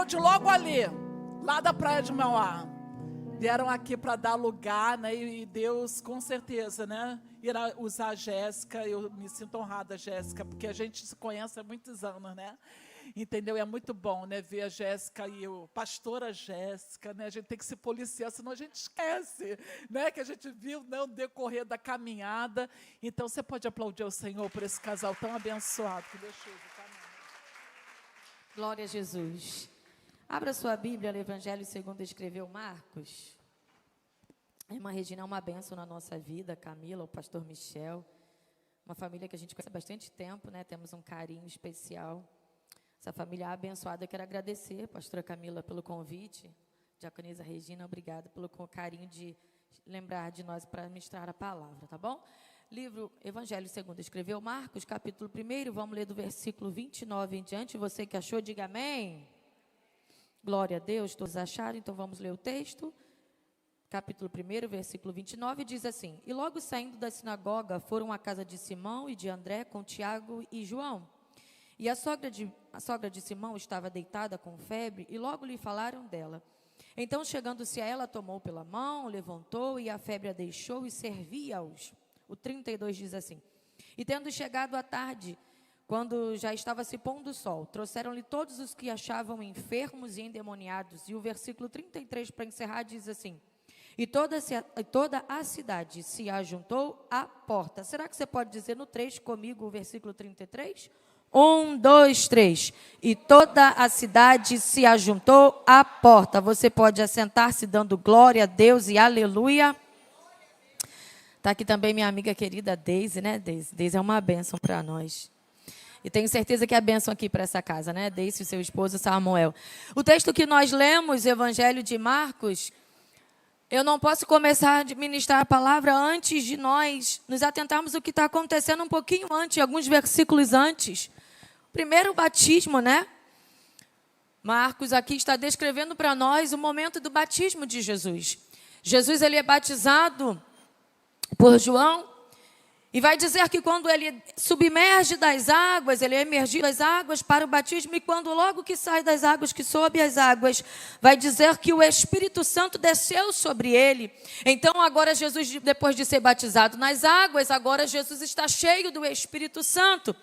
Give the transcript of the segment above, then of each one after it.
de logo ali, lá da Praia de Mauá. Vieram aqui para dar lugar, né? E Deus, com certeza, né? Irá usar a Jéssica. Eu me sinto honrada, Jéssica, porque a gente se conhece há muitos anos, né? Entendeu? É muito bom, né? Ver a Jéssica e o pastora Jéssica, né? A gente tem que se policiar, senão a gente esquece, né? Que a gente viu no decorrer da caminhada. Então, você pode aplaudir o Senhor por esse casal tão abençoado que Deus fez. Glória a Jesus. Abra sua Bíblia no Evangelho segundo escreveu Marcos. A irmã Regina é uma bênção na nossa vida, a Camila, o pastor Michel. Uma família que a gente conhece há bastante tempo, né? Temos um carinho especial. Essa família abençoada, eu quero agradecer, pastora Camila, pelo convite. Diaconisa Regina, obrigada pelo carinho de lembrar de nós para ministrar a palavra, tá bom? Livro Evangelho segundo escreveu Marcos, capítulo 1, vamos ler do versículo 29 em diante. Você que achou, diga amém. Glória a Deus, todos acharam, então vamos ler o texto. Capítulo 1, versículo 29, diz assim: E logo saindo da sinagoga, foram à casa de Simão e de André com Tiago e João. E a sogra de Simão estava deitada com febre, e logo lhe falaram dela. Então, chegando-se a ela, tomou pela mão, levantou, e a febre a deixou, e servia-os. O 32 diz assim: E tendo chegado à tarde, quando já estava se pondo o sol, trouxeram-lhe todos os que achavam enfermos e endemoniados. E o versículo 33, para encerrar, diz assim: E toda a cidade se ajuntou à porta. Será que você pode dizer no 3 comigo o versículo 33? 1, 2, 3. E toda a cidade se ajuntou à porta. Você pode assentar-se dando glória a Deus e aleluia. Está aqui também minha amiga querida Deise, né, Deise? Deise é uma bênção para nós. E tenho certeza que é bênção aqui para essa casa, né? Deise e seu esposo Samuel. O texto que nós lemos, Evangelho de Marcos, eu não posso começar a ministrar a palavra antes de nós nos atentarmos o que está acontecendo um pouquinho antes, alguns versículos antes. Primeiro o batismo, né? Marcos aqui está descrevendo para nós o momento do batismo de Jesus. Jesus, ele é batizado por João. E vai dizer que quando ele submerge das águas, ele é emergido das águas para o batismo, e quando logo que sai das águas, que sobe as águas, vai dizer que o Espírito Santo desceu sobre ele. Então agora Jesus, depois de ser batizado nas águas, agora Jesus está cheio do Espírito Santo.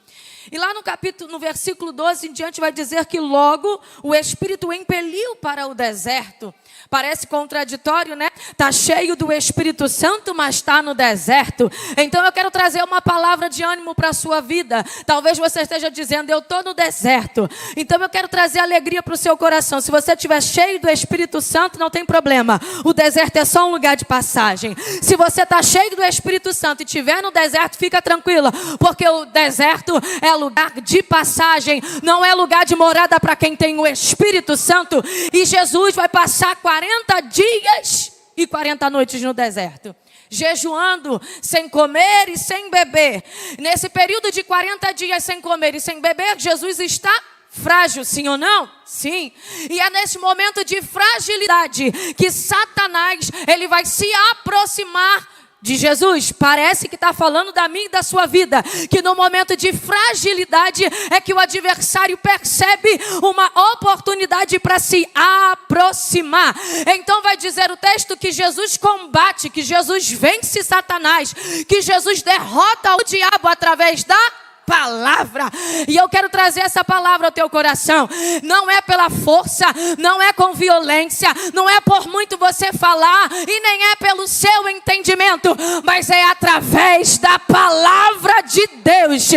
E lá no versículo 12 em diante vai dizer que logo o Espírito o impeliu para o deserto. Parece contraditório, né? Está cheio do Espírito Santo, mas está no deserto. Então eu quero trazer uma palavra de ânimo para a sua vida. Talvez você esteja dizendo, eu estou no deserto. Então eu quero trazer alegria para o seu coração. Se você estiver cheio do Espírito Santo, não tem problema. O deserto é só um lugar de passagem. Se você está cheio do Espírito Santo e estiver no deserto, fica tranquila. Porque o deserto é lugar de passagem. Não é lugar de morada para quem tem o Espírito Santo. E Jesus vai passar 40 dias e 40 noites no deserto, jejuando, sem comer e sem beber. Nesse período de 40 dias sem comer e sem beber, Jesus está frágil, sim ou não? Sim. E é nesse momento de fragilidade que Satanás, ele vai se aproximar de Jesus. Parece que está falando da minha e da sua vida, que no momento de fragilidade é que o adversário percebe uma oportunidade para se aproximar. Então vai dizer o texto que Jesus combate, que Jesus vence Satanás, que Jesus derrota o diabo através da palavra. E eu quero trazer essa palavra ao teu coração. Não é pela força, não é com violência, não é por muito você falar, e nem é pelo seu entendimento, mas é através da palavra de Deus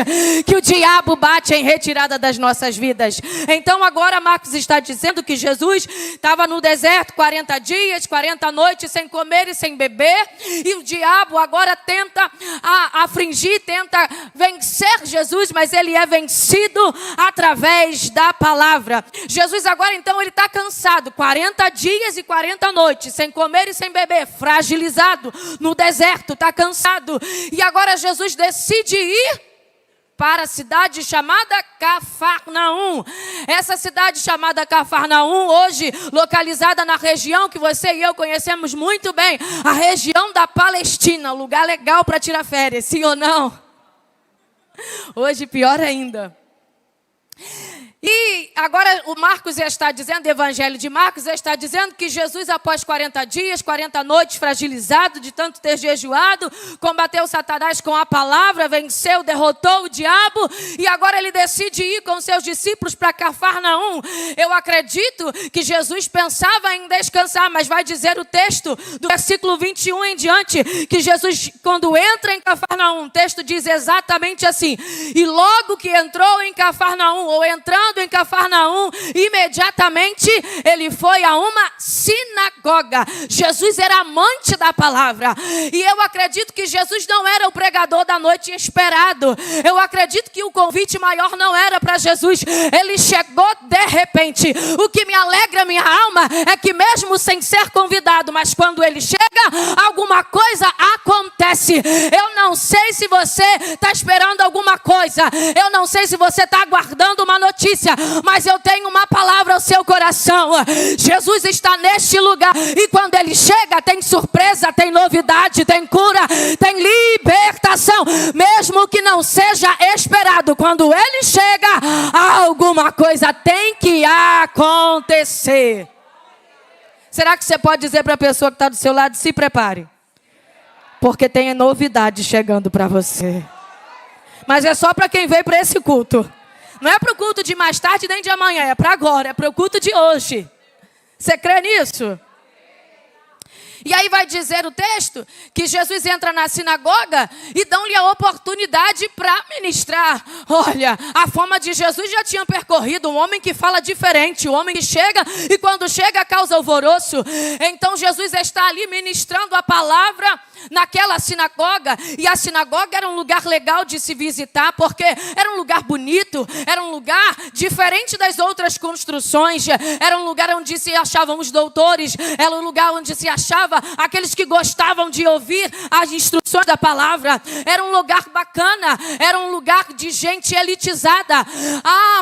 que o diabo bate em retirada das nossas vidas. Então agora Marcos está dizendo que Jesus estava no deserto 40 dias, 40 noites sem comer e sem beber, e o diabo agora tenta afligir, tenta vencer Jesus, mas ele é vencido através da palavra. Jesus agora então ele está cansado, 40 dias e 40 noites, sem comer e sem beber, fragilizado, no deserto, está cansado. E agora Jesus decide ir para a cidade chamada Cafarnaum. Essa cidade chamada Cafarnaum, hoje localizada na região que você e eu conhecemos muito bem, a região da Palestina, lugar legal para tirar férias, sim ou não? Hoje pior ainda. E agora o Marcos está dizendo, o Evangelho de Marcos está dizendo que Jesus, após 40 dias, 40 noites, fragilizado de tanto ter jejuado, combateu Satanás com a palavra, venceu, derrotou o diabo, e agora ele decide ir com seus discípulos para Cafarnaum. Eu acredito que Jesus pensava em descansar, mas vai dizer o texto do versículo 21 em diante, que Jesus, quando entra em Cafarnaum, o texto diz exatamente assim: e logo que entrou em Cafarnaum, ou entrando em Cafarnaum, imediatamente ele foi a uma sinagoga. Jesus era amante da palavra, e eu acredito que Jesus não era o pregador da noite esperado. Eu acredito que o convite maior não era para Jesus, ele chegou de repente. O que me alegra minha alma é que mesmo sem ser convidado, mas quando ele chega, alguma coisa acontece. Eu não sei se você está esperando alguma coisa, eu não sei se você está aguardando uma notícia, mas eu tenho uma palavra ao seu coração. Jesus está neste lugar, e quando ele chega, tem surpresa, tem novidade, tem cura, tem libertação, mesmo que não seja esperado. Quando ele chega, alguma coisa tem que acontecer. Será que você pode dizer para a pessoa que está do seu lado: se prepare, porque tem novidade chegando para você? Mas é só para quem veio para esse culto. Não é para o culto de mais tarde nem de amanhã, é para agora, é para o culto de hoje. Você crê nisso? E aí vai dizer o texto que Jesus entra na sinagoga e dão-lhe a oportunidade para ministrar. Olha, a fama de Jesus já tinha percorrido, um homem que fala diferente, um homem que chega e quando chega causa alvoroço. Então Jesus está ali ministrando a palavra naquela sinagoga, e a sinagoga era um lugar legal de se visitar, porque era um lugar bonito, era um lugar diferente das outras construções, era um lugar onde se achavam os doutores, era um lugar onde se achava aqueles que gostavam de ouvir as instruções da palavra, era um lugar bacana, era um lugar de gente elitizada.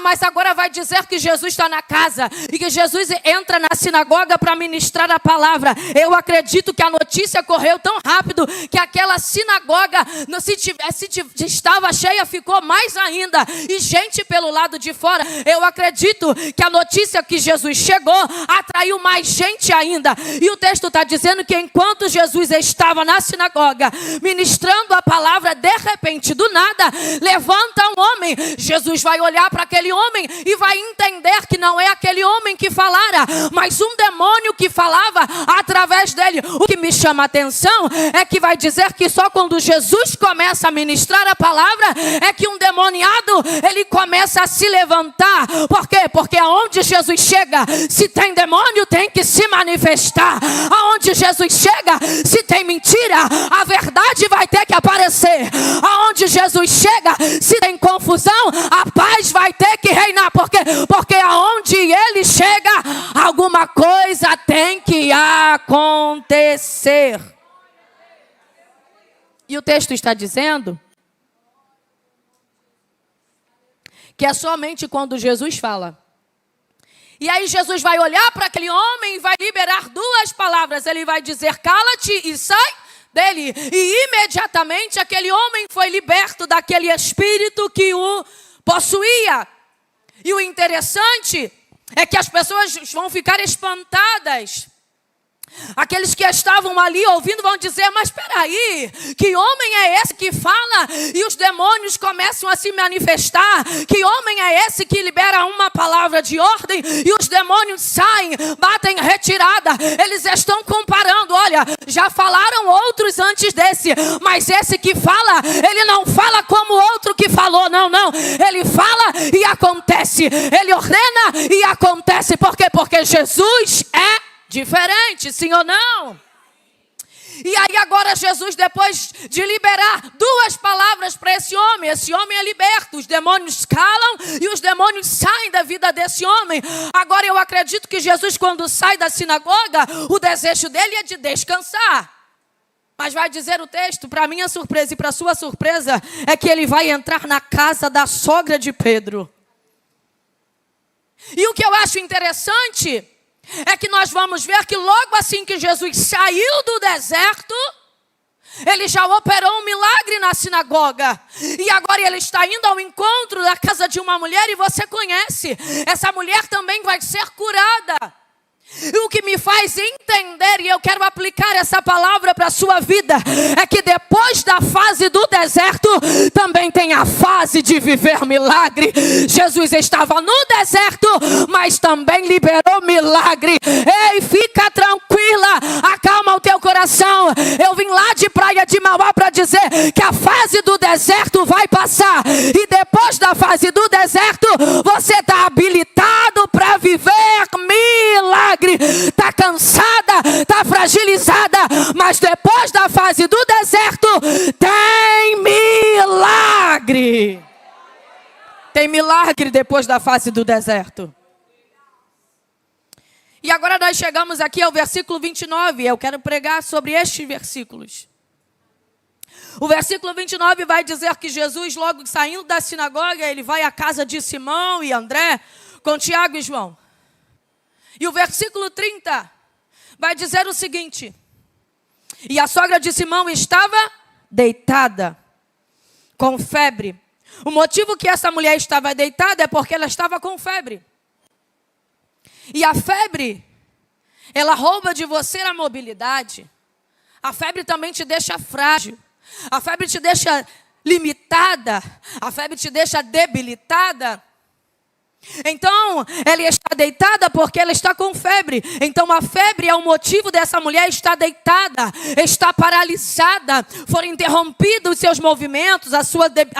Mas agora vai dizer que Jesus está na casa, e que Jesus entra na sinagoga para ministrar a palavra. Eu acredito que a notícia correu tão rápido que aquela sinagoga, se estava cheia, ficou mais ainda, e gente pelo lado de fora. Eu acredito que a notícia que Jesus chegou atraiu mais gente ainda, e o texto está dizendo que enquanto Jesus estava na sinagoga ministrando a palavra, de repente, do nada, levanta um homem. Jesus vai olhar para aquele homem e vai entender que não é aquele homem que falara, mas um demônio que falava através dele. O que me chama a atenção é que vai dizer que só quando Jesus começa a ministrar a palavra é que um demoniado, ele começa a se levantar. Por quê? Porque aonde Jesus chega, se tem demônio, tem que se manifestar. Aonde Jesus chega, se tem mentira, a verdade vai ter que aparecer. Aonde Jesus chega, se tem confusão, a paz vai ter que reinar. Por quê? Porque aonde ele chega, alguma coisa tem que acontecer. E o texto está dizendo que é somente quando Jesus fala. E aí Jesus vai olhar para aquele homem e vai liberar duas palavras. Ele vai dizer: cala-te e sai dele. E imediatamente aquele homem foi liberto daquele espírito que o possuía. E o interessante é que as pessoas vão ficar espantadas. Aqueles que estavam ali ouvindo vão dizer: mas espera aí, que homem é esse que fala e os demônios começam a se manifestar? Que homem é esse que libera uma palavra de ordem e os demônios saem, batem retirada? Eles estão comparando: olha, já falaram outros antes desse, mas esse que fala, ele não fala como o outro que falou, não, ele fala e acontece, ele ordena e acontece. Por quê? Porque Jesus é diferente, sim ou não? E aí agora Jesus, depois de liberar duas palavras para esse homem é liberto, os demônios calam e os demônios saem da vida desse homem. Agora eu acredito que Jesus, quando sai da sinagoga, o desejo dele é de descansar. Mas vai dizer o texto, para minha surpresa e para sua surpresa, é que ele vai entrar na casa da sogra de Pedro. E o que eu acho interessante é que nós vamos ver que logo assim que Jesus saiu do deserto, Ele já operou um milagre na sinagoga. E agora ele está indo ao encontro da casa de uma mulher e você conhece. Essa mulher também vai ser curada. E o que me faz entender, e eu quero aplicar essa palavra para a sua vida, é que depois da fase do deserto, também tem a fase de viver milagre. Jesus estava no deserto, mas também liberou milagre. Ei, fica tranquila, acalma o teu coração. Eu vim lá de Praia de Mauá para dizer que a fase do deserto vai passar. E depois da fase do deserto, você está habilitado para viver milagre. Está cansada, está fragilizada, mas depois da fase do deserto tem milagre. Tem milagre depois da fase do deserto. E agora nós chegamos aqui ao versículo 29. Eu quero pregar sobre estes versículos. O versículo 29 vai dizer que Jesus, logo saindo da sinagoga, ele vai à casa de Simão e André, com Tiago e João. E o versículo 30 vai dizer o seguinte: e a sogra de Simão estava deitada, com febre. O motivo que essa mulher estava deitada é porque ela estava com febre. E a febre, ela rouba de você a mobilidade. A febre também te deixa frágil. A febre te deixa limitada. A febre te deixa debilitada. Então, ela está deitada porque ela está com febre. Então, a febre é o motivo dessa mulher estar deitada, está paralisada. Foram interrompidos os seus movimentos, a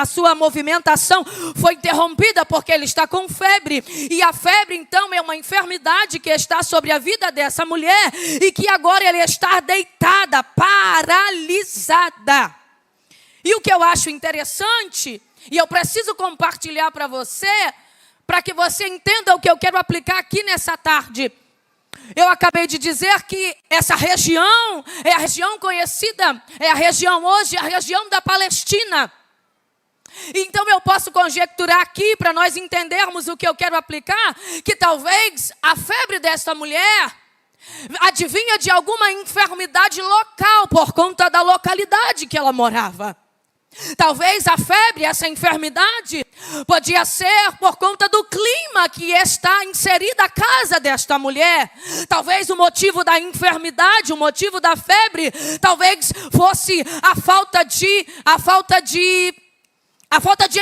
sua movimentação foi interrompida porque ela está com febre. E a febre, então, é uma enfermidade que está sobre a vida dessa mulher e que agora ela está deitada, paralisada. E o que eu acho interessante, e eu preciso compartilhar para você, para que você entenda o que eu quero aplicar aqui nessa tarde. Eu acabei de dizer que essa região é a região conhecida, é a região hoje, a região da Palestina. Então eu posso conjecturar aqui, para nós entendermos o que eu quero aplicar, que talvez a febre desta mulher adivinha de alguma enfermidade local, por conta da localidade que ela morava. Talvez a febre, essa enfermidade, podia ser por conta do clima que está inserida a casa desta mulher. Talvez o motivo da enfermidade, o motivo da febre, talvez fosse a falta de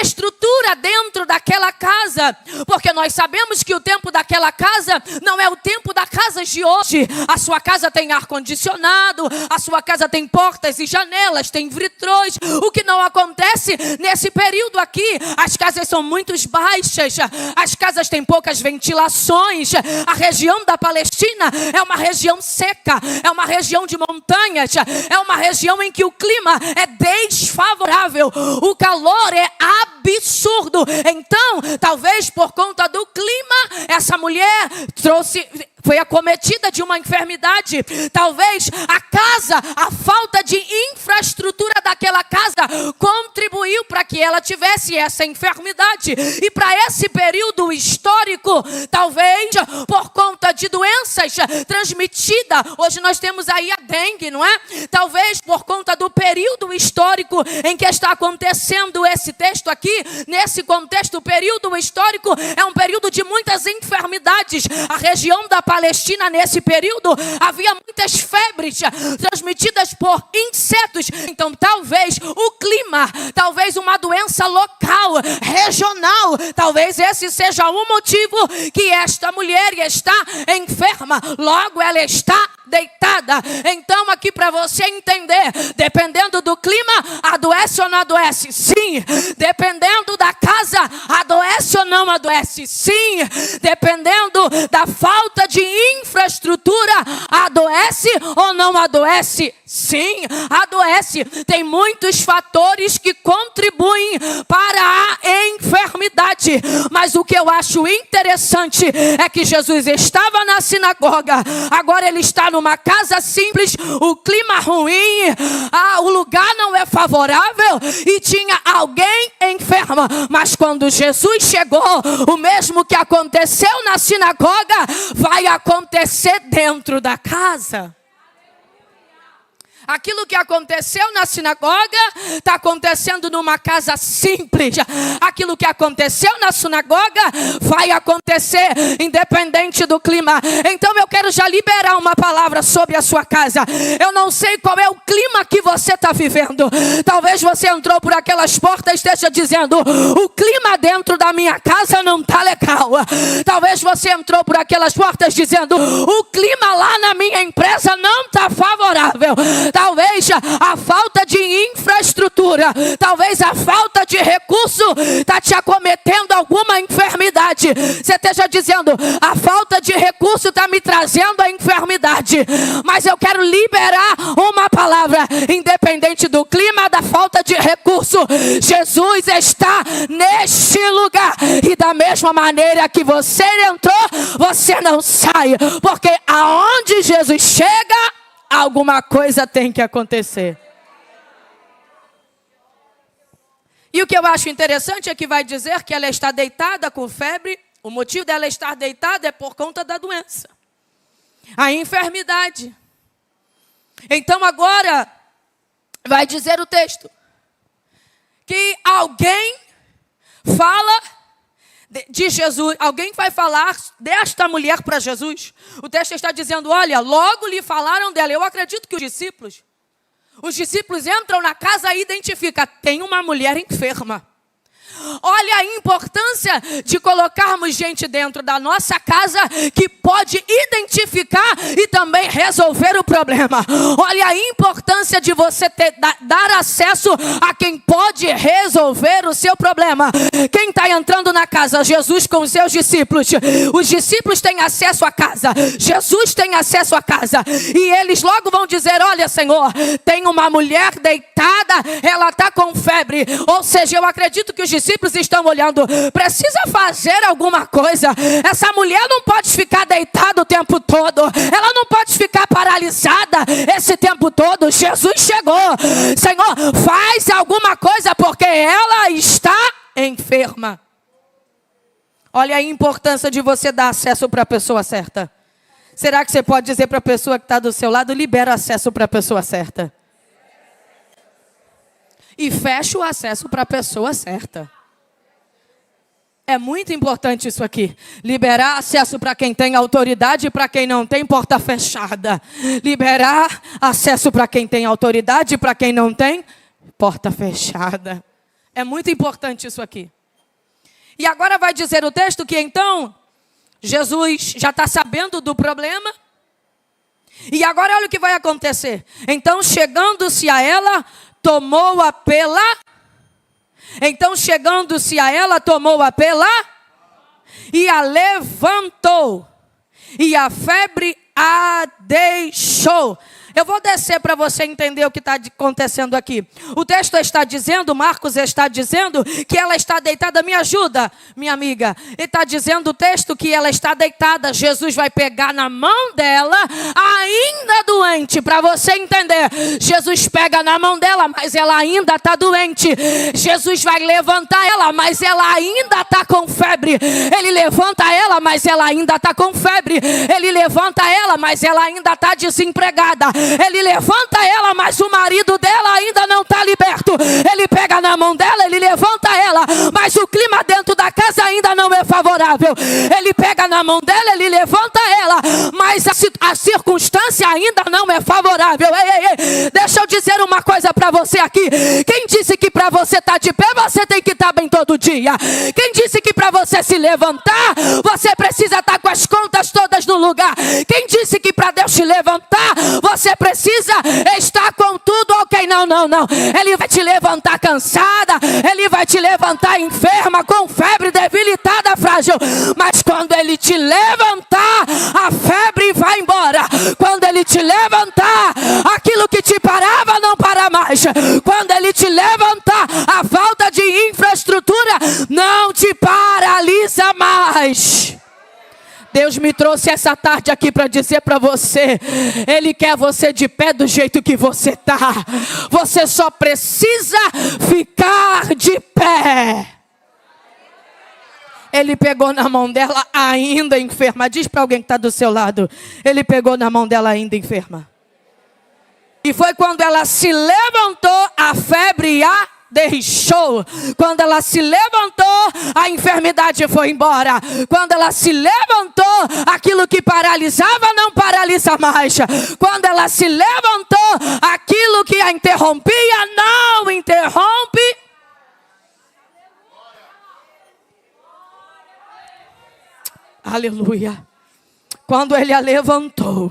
estrutura dentro daquela casa, porque nós sabemos que o tempo daquela casa não é o tempo das casas de hoje. A sua casa tem ar-condicionado, a sua casa tem portas e janelas, tem vitrôs. O que não acontece nesse período aqui, as casas são muito baixas, as casas têm poucas ventilações. A região da Palestina é uma região seca, é uma região de montanhas, é uma região em que o clima é desfavorável, o calor é absurdo. Então, talvez por conta do clima, essa mulher foi acometida de uma enfermidade. Talvez a falta de infraestrutura daquela casa contribuiu para que ela tivesse essa enfermidade. E para esse período histórico, talvez por conta de doenças transmitidas, hoje nós temos aí a dengue, não é? Talvez por conta do período histórico em que está acontecendo esse texto aqui, nesse contexto, o período histórico é um período de muitas enfermidades. A região da Palestina, nesse período, havia muitas febres transmitidas por insetos. Então, talvez o clima, talvez uma doença local, regional, talvez esse seja o motivo que esta mulher está enferma. Logo, ela está deitada. Então, aqui para você entender, dependendo do clima, adoece ou não adoece? Sim. Dependendo da casa, adoece ou não adoece? Sim. Dependendo da falta de infraestrutura, adoece ou não adoece? Sim, adoece. Tem muitos fatores que contribuem para a enfermidade. Mas o que eu acho interessante é que Jesus estava na sinagoga, agora ele está numa casa simples, o clima ruim, o lugar não é favorável e tinha alguém enferma. Mas quando Jesus chegou, o mesmo que aconteceu na sinagoga vai acontecer dentro da casa. Aquilo que aconteceu na sinagoga está acontecendo numa casa simples. Aquilo que aconteceu na sinagoga vai acontecer independente do clima. Então eu quero já liberar uma palavra sobre a sua casa. Eu não sei qual é o clima que você está vivendo. Talvez você entrou por aquelas portas e esteja dizendo: o clima dentro da minha casa não está legal. Talvez você entrou por aquelas portas dizendo: o clima lá na minha empresa não está favorável. Talvez a falta de infraestrutura, talvez a falta de recurso está te acometendo alguma enfermidade. Você esteja dizendo: a falta de recurso está me trazendo a enfermidade. Mas eu quero liberar uma palavra, independente do clima, da falta de recurso. Jesus está neste lugar. E da mesma maneira que você entrou, você não sai. Porque aonde Jesus chega, alguma coisa tem que acontecer. E o que eu acho interessante é que vai dizer que ela está deitada com febre. O motivo dela estar deitada é por conta da doença, a enfermidade. Então agora vai dizer o texto que alguém fala de Jesus, alguém vai falar desta mulher para Jesus. O texto está dizendo: olha, logo lhe falaram dela. Eu acredito que os discípulos entram na casa e identificam: tem uma mulher enferma. Olha a importância de colocarmos gente dentro da nossa casa que pode identificar e também resolver o problema. Olha a importância de você dar acesso a quem pode resolver o seu problema. Quem está entrando na casa? Jesus com os seus discípulos. Os discípulos têm acesso à casa. Jesus tem acesso à casa. E eles logo vão dizer: olha, Senhor, tem uma mulher deitada, ela está com febre. Ou seja, eu acredito que os discípulos estão olhando: precisa fazer alguma coisa. Essa mulher não pode ficar deitada o tempo todo. Ela não pode ficar paralisada esse tempo todo. Jesus chegou. Senhor, faz alguma coisa porque ela está enferma. Olha a importância de você dar acesso para a pessoa certa. Será que você pode dizer para a pessoa que está do seu lado: libera acesso para a pessoa certa? E fecha o acesso para a pessoa certa. É muito importante isso aqui. Liberar acesso para quem tem autoridade e para quem não tem, porta fechada. Liberar acesso para quem tem autoridade e para quem não tem, porta fechada. É muito importante isso aqui. E agora vai dizer o texto que então Jesus já está sabendo do problema. E agora olha o que vai acontecer. Então, chegando-se a ela, tomou-a pela... Então, chegando-se a ela, tomou-a pela... E a levantou. E a febre a deixou. Eu vou descer para você entender o que está acontecendo aqui. O texto está dizendo, Marcos está dizendo que ela está deitada. Me ajuda, minha amiga. Ele está dizendo o texto que ela está deitada. Jesus vai pegar na mão dela, ainda doente, para você entender. Jesus pega na mão dela, mas ela ainda está doente. Jesus vai levantar ela, mas ela ainda está com febre. Ele levanta ela, mas ela ainda está com febre. Ele levanta ela, mas ela ainda está desempregada. Ele levanta ela, mas o marido dela ainda não está liberto. Ele pega na mão dela, ele levanta ela, mas o clima dentro da casa ainda não é favorável. Ele pega na mão dela, ele levanta ela, mas a circunstância ainda não é favorável. Ei, deixa eu dizer uma coisa para você aqui. Quem disse que para você estar de pé, você tem que estar bem todo dia? Quem disse que para você se levantar, você precisa estar com as contas todas no lugar? Quem disse que para Deus te levantar, você precisa estar com tudo ok? Não. Ele vai te levantar cansada, ele vai te levantar enferma, com febre, debilitada, frágil. Mas quando ele te levantar, a febre vai embora. Quando ele te levantar, aquilo que te parava não para mais. Quando ele te levantar, a falta de infraestrutura não te paralisa mais. Deus me trouxe essa tarde aqui para dizer para você: Ele quer você de pé do jeito que você está. Você só precisa ficar de pé. Ele pegou na mão dela ainda enferma. Diz para alguém que está do seu lado: Ele pegou na mão dela ainda enferma. E foi quando ela se levantou, a febre a deixou. Quando ela se levantou, a enfermidade foi embora. Quando ela se levantou, aquilo que paralisava não paralisa mais. Quando ela se levantou, aquilo que a interrompia não interrompe. Aleluia. Quando ele a levantou,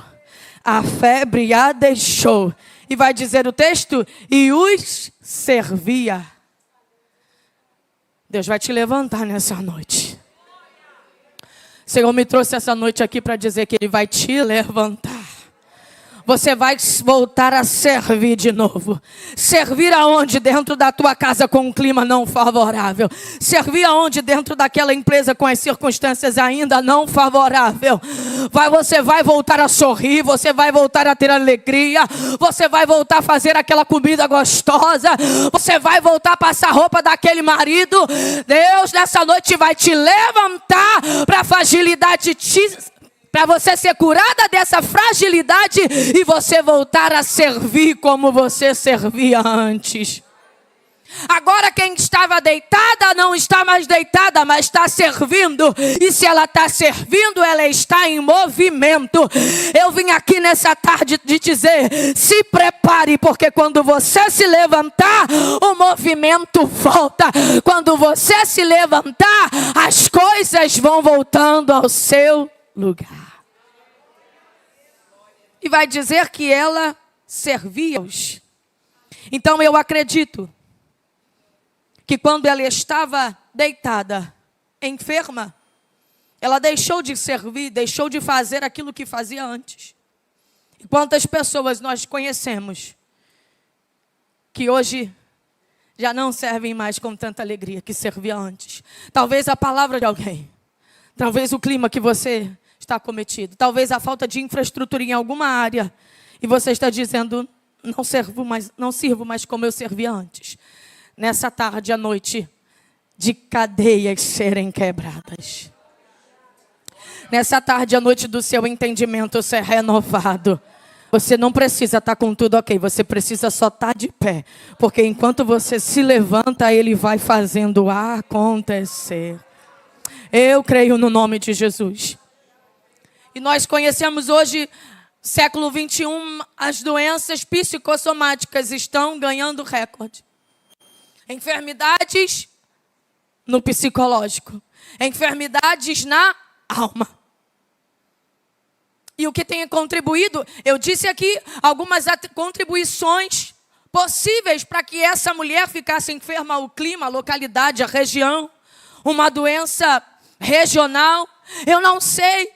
a febre a deixou. E vai dizer o texto, e os servia. Deus vai te levantar nessa noite. O Senhor me trouxe essa noite aqui para dizer que Ele vai te levantar. Você vai voltar a servir de novo. Servir aonde? Dentro da tua casa com um clima não favorável. Servir aonde? Dentro daquela empresa com as circunstâncias ainda não favorável. Você vai voltar a sorrir, você vai voltar a ter alegria, você vai voltar a fazer aquela comida gostosa, você vai voltar a passar roupa daquele marido. Deus nessa noite vai te levantar para a fragilidade para você ser curada dessa fragilidade e você voltar a servir como você servia antes. Agora quem estava deitada não está mais deitada, mas está servindo. E se ela está servindo, ela está em movimento. Eu vim aqui nessa tarde de dizer, se prepare, porque quando você se levantar, o movimento volta. Quando você se levantar, as coisas vão voltando ao seu lugar. E vai dizer que ela servia-os. Então eu acredito que quando ela estava deitada, enferma, ela deixou de servir, deixou de fazer aquilo que fazia antes. E quantas pessoas nós conhecemos que hoje já não servem mais com tanta alegria que servia antes. Talvez a palavra de alguém, talvez o clima que você está cometido, talvez a falta de infraestrutura em alguma área, e você está dizendo, não sirvo mais como eu servia antes. Nessa tarde à noite, de cadeias serem quebradas. Nessa tarde à noite do seu entendimento ser renovado. Você não precisa estar com tudo ok, você precisa só estar de pé. Porque enquanto você se levanta, Ele vai fazendo acontecer. Eu creio no nome de Jesus. E nós conhecemos hoje, século 21, as doenças psicossomáticas estão ganhando recorde. Enfermidades no psicológico. Enfermidades na alma. E o que tem contribuído, eu disse aqui algumas contribuições possíveis para que essa mulher ficasse enferma: o clima, a localidade, a região, uma doença regional. Eu não sei.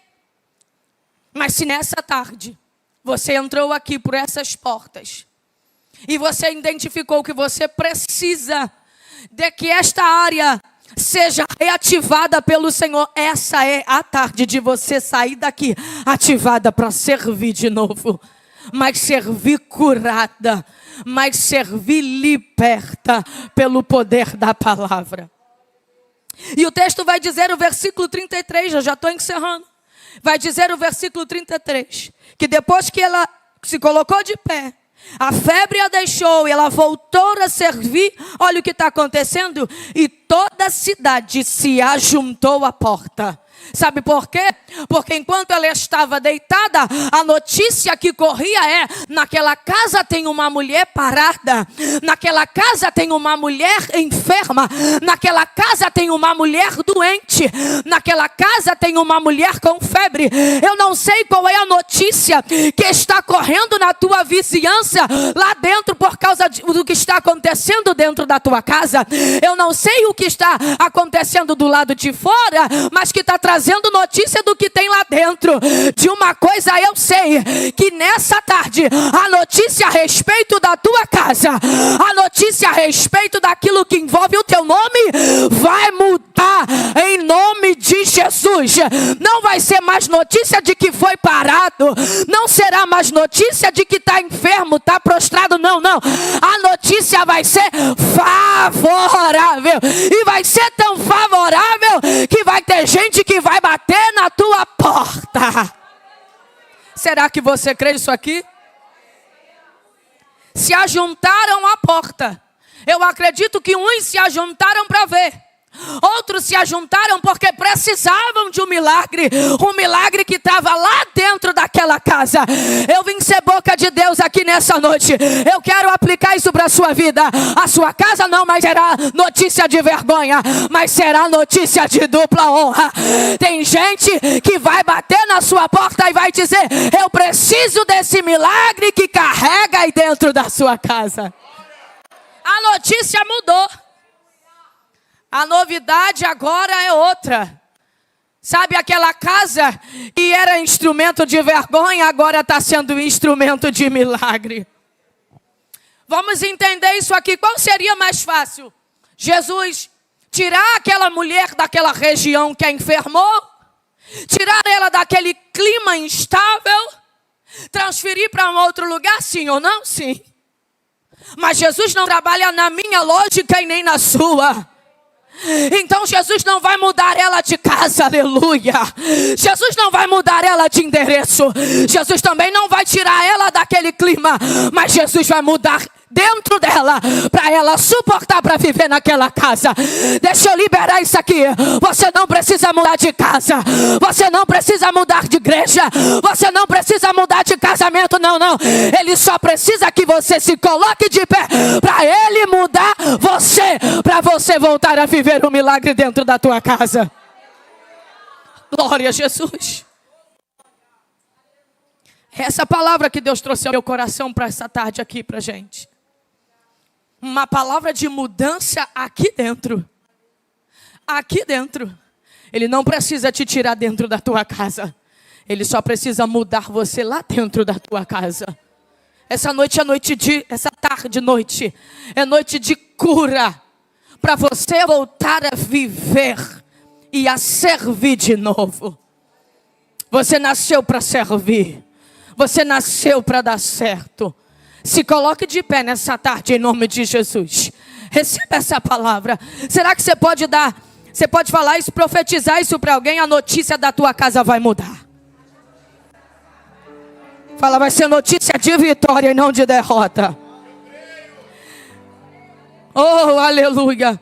Mas se nessa tarde você entrou aqui por essas portas e você identificou que você precisa de que esta área seja reativada pelo Senhor, essa é a tarde de você sair daqui ativada para servir de novo. Mas servir curada, mas servir liberta pelo poder da palavra. E o texto vai dizer, o versículo 33, eu já estou encerrando. Vai dizer o versículo 33, que depois que ela se colocou de pé, a febre a deixou e ela voltou a servir. Olha o que está acontecendo. E toda a cidade se ajuntou à porta. Sabe por quê? Porque enquanto ela estava deitada, a notícia que corria é: naquela casa tem uma mulher parada, naquela casa tem uma mulher enferma, naquela casa tem uma mulher doente, naquela casa tem uma mulher com febre. Eu não sei qual é a notícia que está correndo na tua vizinhança, lá dentro, por causa do que está acontecendo dentro da tua casa. Eu não sei o que está acontecendo do lado de fora, mas que está trazendo notícia do que tem lá dentro. De uma coisa eu sei, que nessa tarde a notícia a respeito da tua casa, a notícia a respeito daquilo que envolve o teu nome, vai mudar em nome de Jesus. Não vai ser mais notícia de que foi parado, não será mais notícia de que está enfermo, está prostrado, não. A notícia vai ser favorável, e vai ser tão favorável que vai ter gente que vai bater na tua porta. Será que você crê isso aqui? se ajuntaram à porta. Eu acredito que uns se ajuntaram para ver. Outros se ajuntaram porque precisavam de um milagre que estava lá dentro daquela casa. Eu vim ser boca de Deus aqui nessa noite. Eu quero aplicar isso para a sua vida. A sua casa não mais será notícia de vergonha, mas será notícia de dupla honra. Tem gente que vai bater na sua porta e vai dizer: eu preciso desse milagre que carrega aí dentro da sua casa. A notícia mudou. A novidade agora é outra. Sabe aquela casa que era instrumento de vergonha, agora está sendo instrumento de milagre. Vamos entender isso aqui. Qual seria mais fácil? Jesus tirar aquela mulher daquela região que a enfermou, tirar ela daquele clima instável, transferir para um outro lugar, sim ou não? Sim. Mas Jesus não trabalha na minha lógica e nem na sua. Então Jesus não vai mudar ela de casa, aleluia. Jesus não vai mudar ela de endereço. Jesus também não vai tirar ela daquele clima. Mas Jesus vai mudar dentro dela, para ela suportar para viver naquela casa. Deixa eu liberar isso aqui. Você não precisa mudar de casa. Você não precisa mudar de igreja. Você não precisa mudar de casamento, não. Ele só precisa que você se coloque de pé para Ele mudar você, para você voltar a viver um milagre dentro da tua casa. Glória a Jesus. Essa palavra que Deus trouxe ao meu coração para essa tarde aqui para gente. Uma palavra de mudança aqui dentro. Aqui dentro. Ele não precisa te tirar dentro da tua casa. Ele só precisa mudar você lá dentro da tua casa. Essa noite é noite de... Essa tarde, noite. É noite de cura. Para você voltar a viver. E a servir de novo. Você nasceu para servir. Você nasceu para dar certo. Se coloque de pé nessa tarde em nome de Jesus. Receba essa palavra. Será que você pode dar, você pode falar isso, profetizar isso para alguém? A notícia da tua casa vai mudar. Fala, vai ser notícia de vitória e não de derrota. Oh, aleluia.